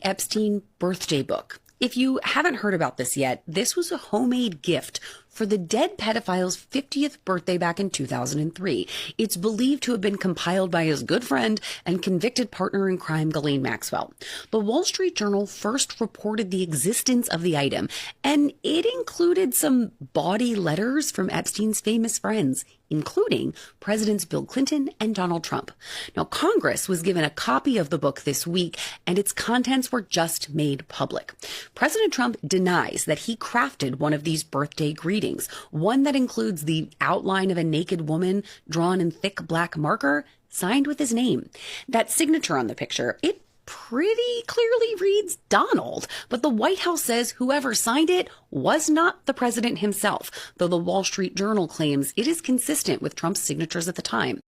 Epstein birthday book. If you haven't heard about this yet, this was a homemade gift for the dead pedophile's 50th birthday back in 2003. It's believed to have been compiled by his good friend and convicted partner in crime, Ghislaine Maxwell. The Wall Street Journal first reported the existence of the item, and it included some bawdy letters from Epstein's famous friends, including Presidents Bill Clinton and Donald Trump. Now, Congress was given a copy of the book this week, and its contents were just made public. President Trump denies that he crafted one of these birthday greetings, one that includes the outline of a naked woman drawn in thick black marker, signed with his name. That signature on the picture, it pretty clearly reads Donald, but the White House says whoever signed it was not the president himself, though the Wall Street Journal claims it is consistent with Trump's signatures at the time.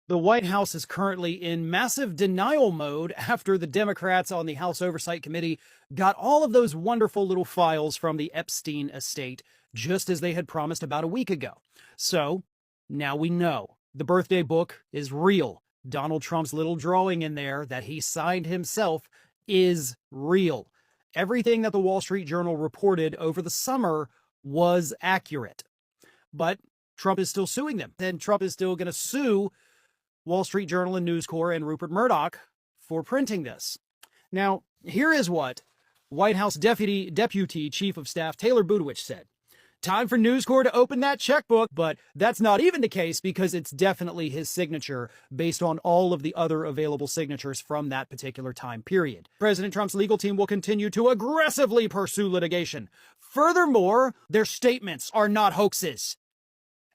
The White House is currently in massive denial mode after the Democrats on the House Oversight Committee got all of those wonderful little files from the Epstein estate, just as they had promised about a week ago. So now we know the birthday book is real. Donald Trump's little drawing in there that he signed himself is real. Everything that the Wall Street Journal reported over the summer was accurate. But Trump is still suing them. And Trump is still going to sue Wall Street Journal and News Corp and Rupert Murdoch for printing this. Now, here is what White House Deputy Chief of Staff Taylor Budowich said. Time for News Corp to open that checkbook, but that's not even the case because it's definitely his signature based on all of the other available signatures from that particular time period. President Trump's legal team will continue to aggressively pursue litigation. Furthermore, their statements are not hoaxes.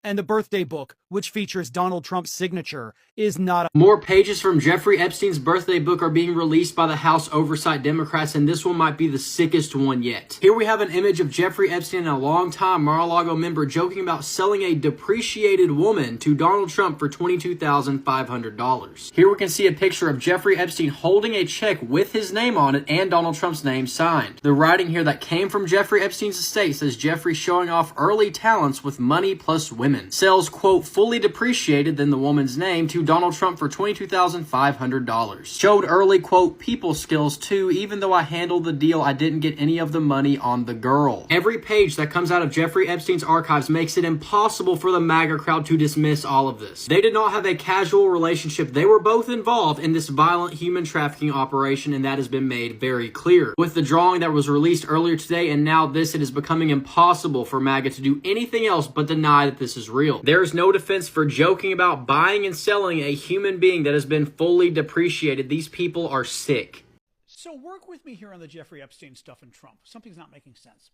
And the birthday book, which features Donald Trump's signature, is not. More pages from Jeffrey Epstein's birthday book are being released by the House Oversight Democrats, and this one might be the sickest one yet. Here we have an image of Jeffrey Epstein and a longtime Mar-a-Lago member joking about selling a depreciated woman to Donald Trump for $22,500. Here we can see a picture of Jeffrey Epstein holding a check with his name on it and Donald Trump's name signed. The writing here that came from Jeffrey Epstein's estate says Jeffrey showing off early talents with money plus women. Sells, quote, fully depreciated than the woman's name to Donald Trump for $22,500. Showed early, quote, people skills too, even though I handled the deal, I didn't get any of the money on the girl. Every page that comes out of Jeffrey Epstein's archives makes it impossible for the MAGA crowd to dismiss all of this. They did not have a casual relationship. They were both involved in this violent human trafficking operation, and that has been made very clear. With the drawing that was released earlier today and now this, it is becoming impossible for MAGA to do anything else but deny that this is real. There is no defense for joking about buying and selling a human being that has been fully depreciated. These people are sick. So work with me here on the Jeffrey Epstein stuff and Trump. Something's not making sense.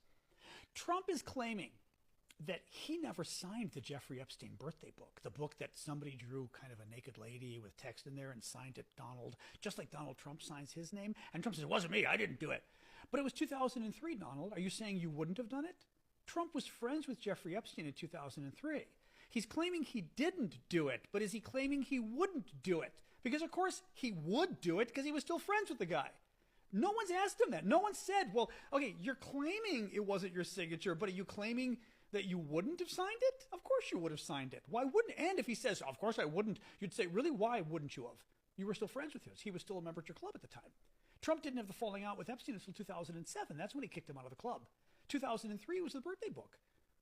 Trump is claiming that he never signed the Jeffrey Epstein birthday book, the book that somebody drew kind of a naked lady with text in there and signed it Donald, just like Donald Trump signs his name. And Trump says, it wasn't me, I didn't do it. But it was 2003, Donald. Are you saying you wouldn't have done it? Trump was friends with Jeffrey Epstein in 2003. He's claiming he didn't do it, but is he claiming he wouldn't do it? Because, of course, he would do it because he was still friends with the guy. No one's asked him that. No one said, well, okay, you're claiming it wasn't your signature, but are you claiming that you wouldn't have signed it? Of course you would have signed it. Why wouldn't? And if he says, of course I wouldn't, you'd say, really, why wouldn't you have? You were still friends with him. He was still a member at your club at the time. Trump didn't have the falling out with Epstein until 2007. That's when he kicked him out of the club. 2003 was the birthday book,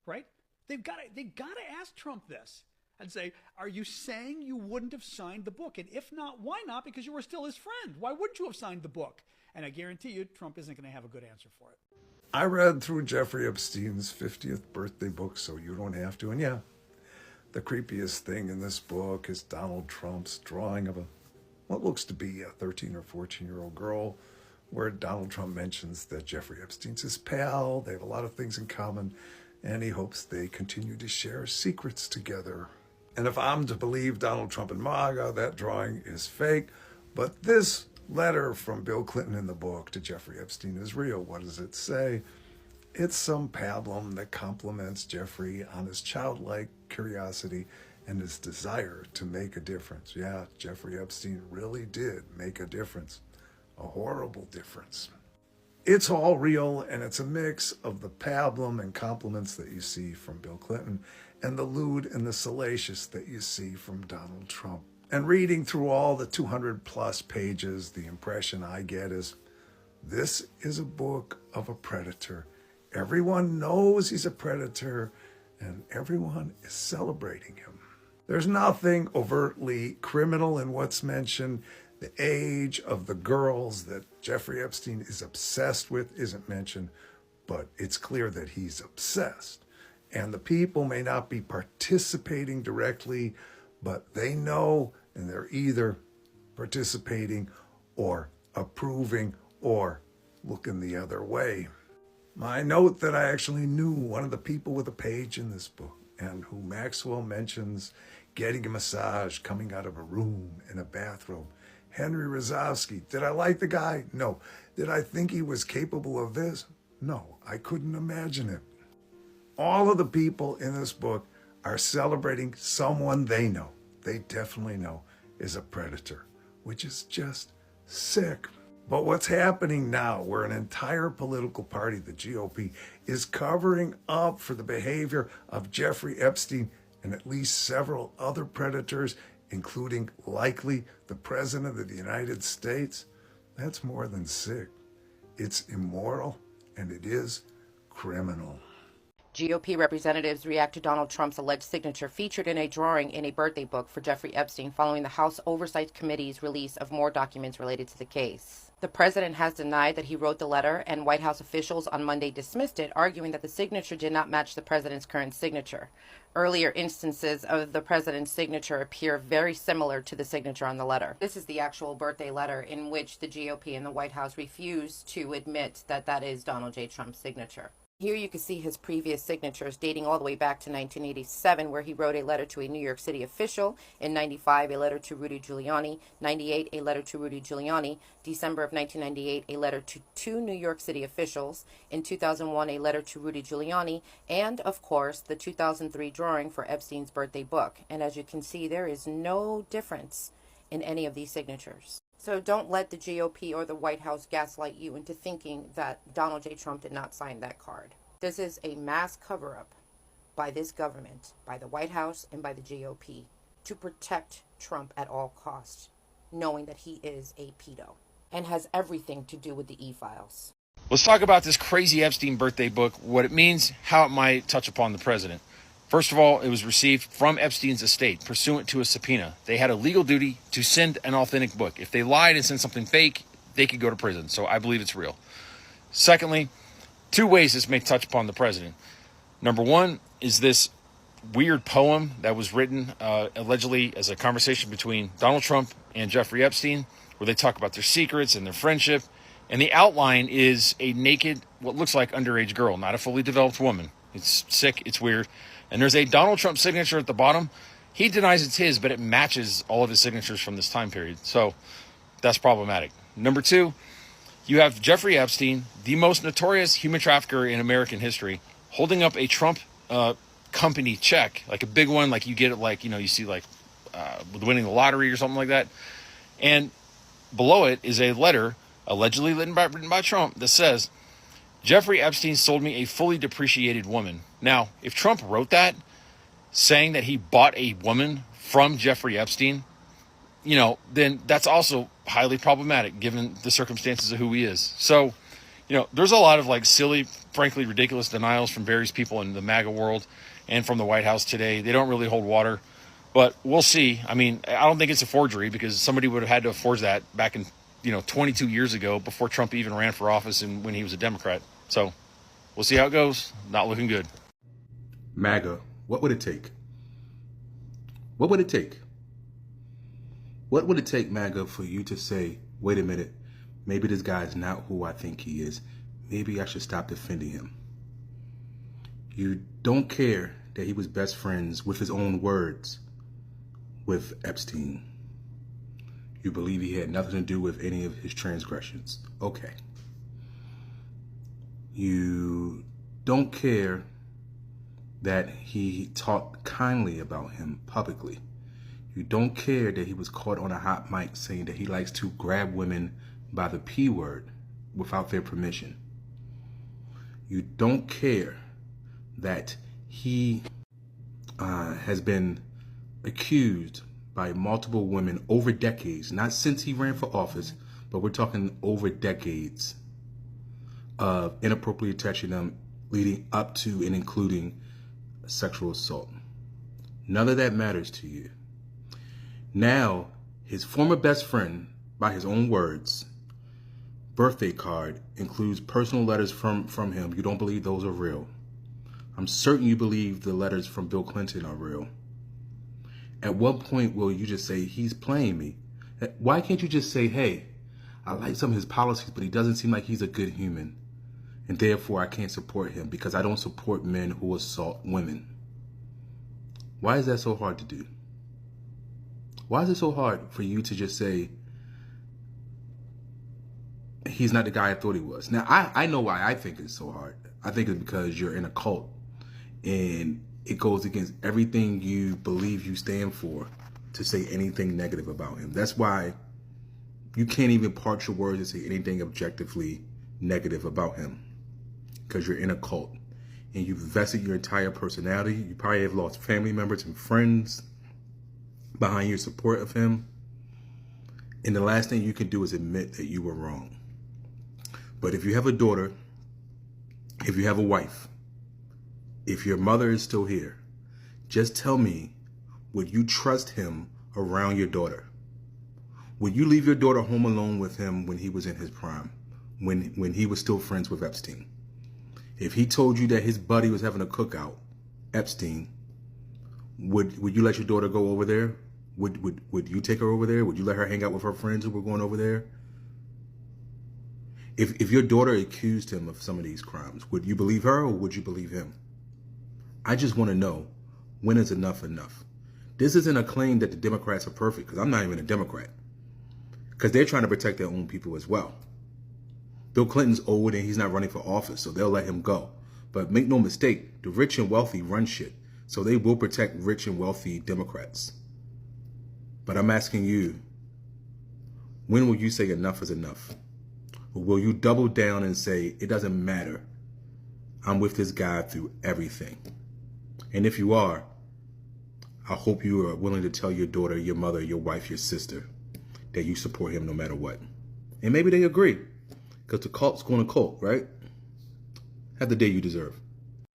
right? They've got to ask Trump this and say, are you saying you wouldn't have signed the book? And if not, why not? Because you were still his friend. Why wouldn't you have signed the book? And I guarantee you, Trump isn't going to have a good answer for it. I read through Jeffrey Epstein's 50th birthday book, so you don't have to. And yeah, the creepiest thing in this book is Donald Trump's drawing of what looks to be a 13 or 14-year-old girl, where Donald Trump mentions that Jeffrey Epstein's his pal. They have a lot of things in common, and he hopes they continue to share secrets together. And if I'm to believe Donald Trump and MAGA, that drawing is fake. But this letter from Bill Clinton in the book to Jeffrey Epstein is real. What does it say? It's some pablum that compliments Jeffrey on his childlike curiosity and his desire to make a difference. Yeah, Jeffrey Epstein really did make a difference. A horrible difference. It's all real, and it's a mix of the pablum and compliments that you see from Bill Clinton and the lewd and the salacious that you see from Donald Trump. And reading through all the 200 plus pages, the impression I get is This is a book of a predator. Everyone knows he's a predator, and everyone is celebrating him. There's nothing overtly criminal in what's mentioned. The age of the girls that Jeffrey Epstein is obsessed with isn't mentioned, but it's clear that he's obsessed. And the people may not be participating directly, but they know, and they're either participating or approving or looking the other way. I note that I actually knew one of the people with a page in this book, and who Maxwell mentions getting a massage coming out of a room in a bathrobe. Henry Rozovsky. Did I like the guy? No. Did I think he was capable of this? No, I couldn't imagine it. All of the people in this book are celebrating someone they know, they definitely know, is a predator, which is just sick. But what's happening now, where an entire political party, the GOP, is covering up for the behavior of Jeffrey Epstein and at least several other predators, including likely the President of the United States, that's more than sick. It's immoral, and it is criminal. GOP representatives react to Donald Trump's alleged signature featured in a drawing in a birthday book for Jeffrey Epstein following the House Oversight Committee's release of more documents related to the case. The president has denied that he wrote the letter, and White House officials on Monday dismissed it, arguing that the signature did not match the president's current signature. Earlier instances of the president's signature appear very similar to the signature on the letter. This is the actual birthday letter in which the GOP and the White House refuse to admit that that is Donald J. Trump's signature. Here you can see his previous signatures dating all the way back to 1987, where he wrote a letter to a New York City official, in 95 a letter to Rudy Giuliani, 98 a letter to Rudy Giuliani, December of 1998 a letter to two New York City officials, in 2001 a letter to Rudy Giuliani, and of course the 2003 drawing for Epstein's birthday book. And as you can see, there is no difference in any of these signatures. So don't let the GOP or the White House gaslight you into thinking that Donald J. Trump did not sign that card. This is a mass cover-up by this government, by the White House, and by the GOP to protect Trump at all costs, knowing that he is a pedo and has everything to do with the e-files. Let's talk about this crazy Epstein birthday book, what it means, how it might touch upon the president. First of all, it was received from Epstein's estate pursuant to a subpoena. They had a legal duty to send an authentic book. If they lied and sent something fake, they could go to prison. So I believe it's real. Secondly, two ways this may touch upon the president. Number one is this weird poem that was written allegedly as a conversation between Donald Trump and Jeffrey Epstein, where they talk about their secrets and their friendship. And the outline is a naked, what looks like underage girl, not a fully developed woman. It's sick. It's weird. And there's a Donald Trump signature at the bottom. He denies it's his, but it matches all of his signatures from this time period. So that's problematic. Number two, you have Jeffrey Epstein, the most notorious human trafficker in American history, holding up a Trump company check, like a big one, like you get it, like, you know, you see like with winning the lottery or something like that. And below it is a letter allegedly written by Trump that says, Jeffrey Epstein sold me a fully depreciated woman. Now, if Trump wrote that, saying that he bought a woman from Jeffrey Epstein, you know, then that's also highly problematic given the circumstances of who he is. So, you know, there's a lot of like silly, frankly, ridiculous denials from various people in the MAGA world and from the White House today. They don't really hold water, but we'll see. I mean, I don't think it's a forgery because somebody would have had to have forged that back in 22 years ago before Trump even ran for office and when he was a Democrat. So we'll see how it goes. Not looking good. MAGA, what would it take? What would it take? What would it take, MAGA, for you to say, wait a minute, maybe this guy is not who I think he is. Maybe I should stop defending him. You don't care that he was best friends, with his own words, with Epstein. You believe he had nothing to do with any of his transgressions. Okay. You don't care that he talked kindly about him publicly. You don't care that he was caught on a hot mic saying that he likes to grab women by the P word without their permission. You don't care that he has been accused by multiple women over decades, not since he ran for office, but we're talking over decades, of inappropriately touching them, leading up to and including sexual assault. None of that matters to you. Now, his former best friend, by his own words, birthday card includes personal letters from him. You don't believe those are real. I'm certain you believe the letters from Bill Clinton are real. At what point will you just say, he's playing me? Why can't you just say, hey, I like some of his policies, but he doesn't seem like he's a good human, and therefore I can't support him because I don't support men who assault women? Why is that so hard to do? Why is it so hard for you to just say, he's not the guy I thought he was? Now, I know why I think it's so hard. I think it's because you're in a cult, and it goes against everything you believe you stand for to say anything negative about him. That's why you can't even part your words and say anything objectively negative about him, because you're in a cult and you've vested your entire personality. You probably have lost family members and friends behind your support of him. And the last thing you can do is admit that you were wrong. But if you have a daughter, if you have a wife, if your mother is still here, just tell me, would you trust him around your daughter? Would you leave your daughter home alone with him when he was in his prime, when he was still friends with Epstein? If he told you that his buddy was having a cookout, Epstein, would you let your daughter go over there? Would you take her over there? Would you let her hang out with her friends who were going over there? If your daughter accused him of some of these crimes, would you believe her or would you believe him? I just want to know, when is enough enough? This isn't a claim that the Democrats are perfect, because I'm not even a Democrat. Because they're trying to protect their own people as well. Bill Clinton's old and he's not running for office, so they'll let him go. But make no mistake, the rich and wealthy run shit, so they will protect rich and wealthy Democrats. But I'm asking you, when will you say enough is enough? Or will you double down and say, it doesn't matter, I'm with this guy through everything? And if you are, I hope you are willing to tell your daughter, your mother, your wife, your sister, that you support him no matter what. And maybe they agree, because the cult's going to cult, right? Have the day you deserve.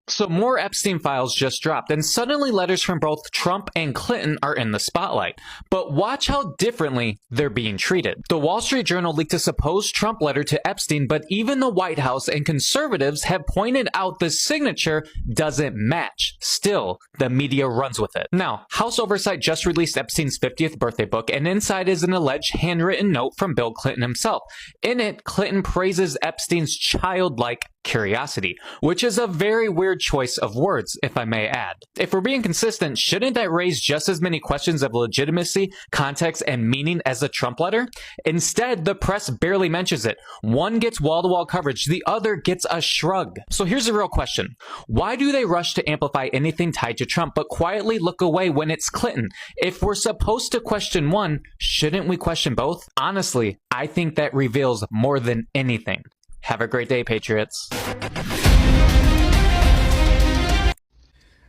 So more Epstein files just dropped, and suddenly letters from both Trump and Clinton are in the spotlight. But watch how differently they're being treated. The Wall Street Journal leaked a supposed Trump letter to Epstein, but even the White House and conservatives have pointed out the signature doesn't match. Still, the media runs with it. Now, House Oversight just released Epstein's 50th birthday book, and inside is an alleged handwritten note from Bill Clinton himself. In it, Clinton praises Epstein's childlike curiosity, which is a very weird choice of words, if I may add. If we're being consistent, shouldn't that raise just as many questions of legitimacy, context, and meaning as the Trump letter? Instead, the press barely mentions it. One gets wall-to-wall coverage, the other gets a shrug. So here's the real question. Why do they rush to amplify anything tied to Trump, but quietly look away when it's Clinton? If we're supposed to question one, shouldn't we question both? Honestly, I think that reveals more than anything. Have a great day, Patriots.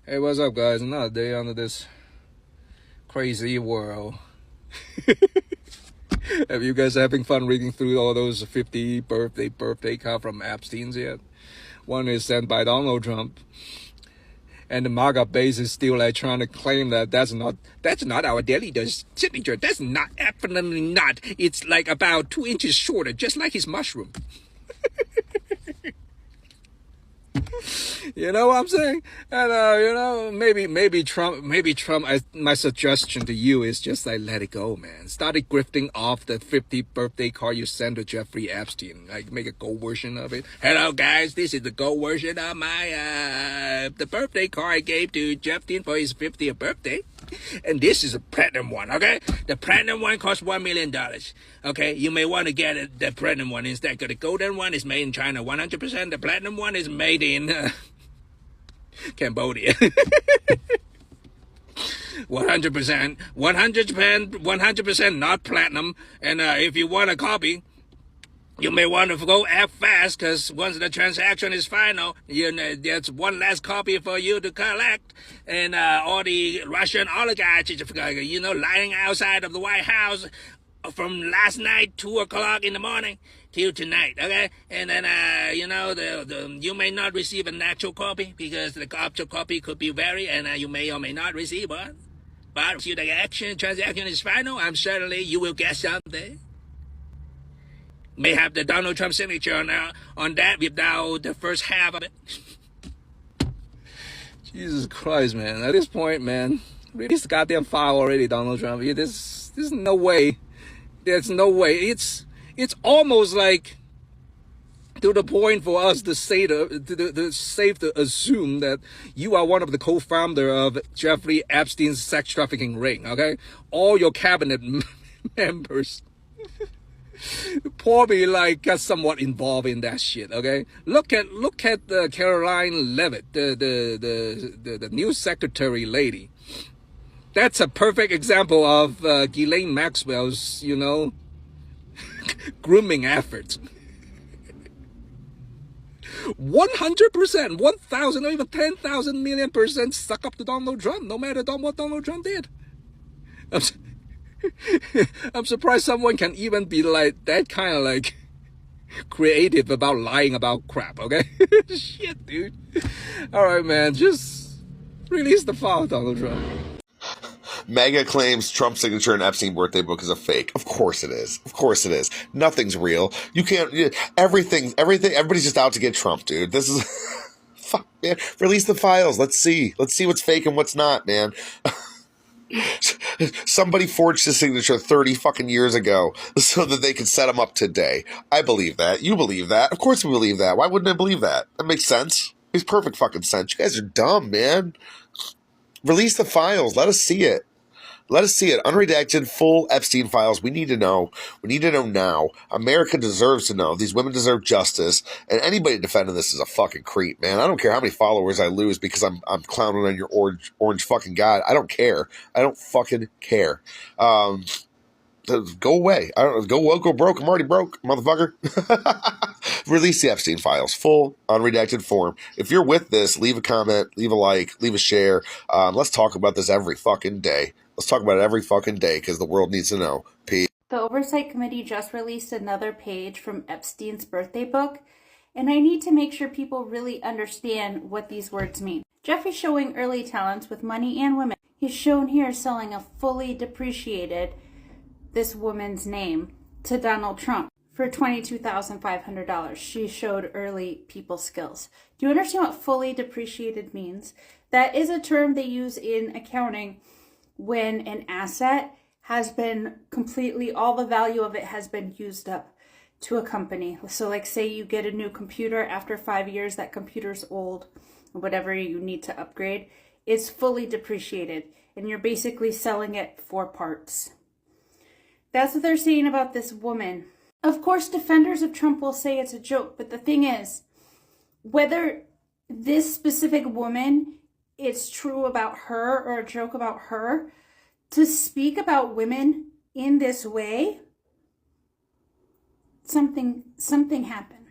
Hey, what's up, guys? Another day under this crazy world. Have you guys having fun reading through all those 50 birthday cards from Epstein's yet? One is sent by Donald Trump, and the MAGA base is still like trying to claim that that's not our daily signature. That's not, definitely not. It's like about 2 inches shorter, just like his mushroom. You know what I'm saying? And maybe Trump. My suggestion to you is just like, let it go, man. Started grifting off the 50th birthday card you sent to Jeffrey Epstein. Like, make a gold version of it. Hello, guys. This is the gold version of my the birthday card I gave to Epstein for his 50th birthday. And this is a platinum one, okay? The platinum one costs $1 million. Okay, you may want to get the platinum one instead, because the golden one is made in China 100%. The platinum one is made in Cambodia. 100%, 100% not platinum. And if you want a copy, you may want to go act fast, because once the transaction is final, there's one last copy for you to collect. And all the Russian oligarchs, lying outside of the White House from last night, 2 o'clock in the morning, till tonight, okay? And then, you may not receive an actual copy because the actual copy could be varied, and you may or may not receive one. But if the transaction is final, I'm certainly you will get something. May have the Donald Trump signature on that without the first half of it. Jesus Christ, man. At this point, man, release the goddamn file already, Donald Trump. There's no way. There's no way. It's almost like to the point for us to say safe to assume that you are one of the co-founder of Jeffrey Epstein's sex trafficking ring, okay? All your cabinet members probably got somewhat involved in that shit, okay? Look at Caroline Levitt, the news secretary lady. That's a perfect example of Ghislaine Maxwell's, grooming efforts. 100%, 1,000 or even 10,000 million % suck up to Donald Trump, no matter what Donald Trump did. I'm surprised someone can even be that kind of creative about lying about crap, okay? Shit, dude. All right, man, just release the file, Donald Trump. MAGA claims Trump's signature in Epstein birthday book is a fake. Of course it is. Of course it is. Nothing's real. You can't, everybody's just out to get Trump, dude. This is, fuck, man. Release the files. Let's see what's fake and what's not, man. Somebody forged his signature 30 fucking years ago so that they could set him up today. I believe that. You believe that. Of course we believe that. Why wouldn't I believe that? That makes sense. Makes perfect fucking sense. You guys are dumb, man. Release the files. Let us see it. Let us see it. Unredacted, full Epstein files. We need to know. We need to know now. America deserves to know. These women deserve justice. And anybody defending this is a fucking creep, man. I don't care how many followers I lose because I'm clowning on your orange fucking god. I don't care. I don't fucking care. Go away. I don't go woke, go broke. I'm already broke, motherfucker. Release the Epstein files, full, unredacted form. If you're with this, leave a comment, leave a like, leave a share. Let's talk about this every fucking day. Let's talk about it every fucking day because the world needs to know. Peace. The Oversight Committee just released another page from Epstein's birthday book, and I need to make sure people really understand what these words mean. Jeffrey's showing early talents with money and women. He's shown here selling a fully depreciated, this woman's name, to Donald Trump for $22,500. She showed early people skills. Do you understand what fully depreciated means? That is a term they use in accounting when an asset has been completely, all the value of it has been used up to a company. So say you get a new computer after 5 years, that computer's old, whatever you need to upgrade, it's fully depreciated and you're basically selling it for parts. That's what they're saying about this woman. Of course, defenders of Trump will say it's a joke, but the thing is, whether this specific woman, it's true about her or a joke about her, to speak about women in this way, something happened.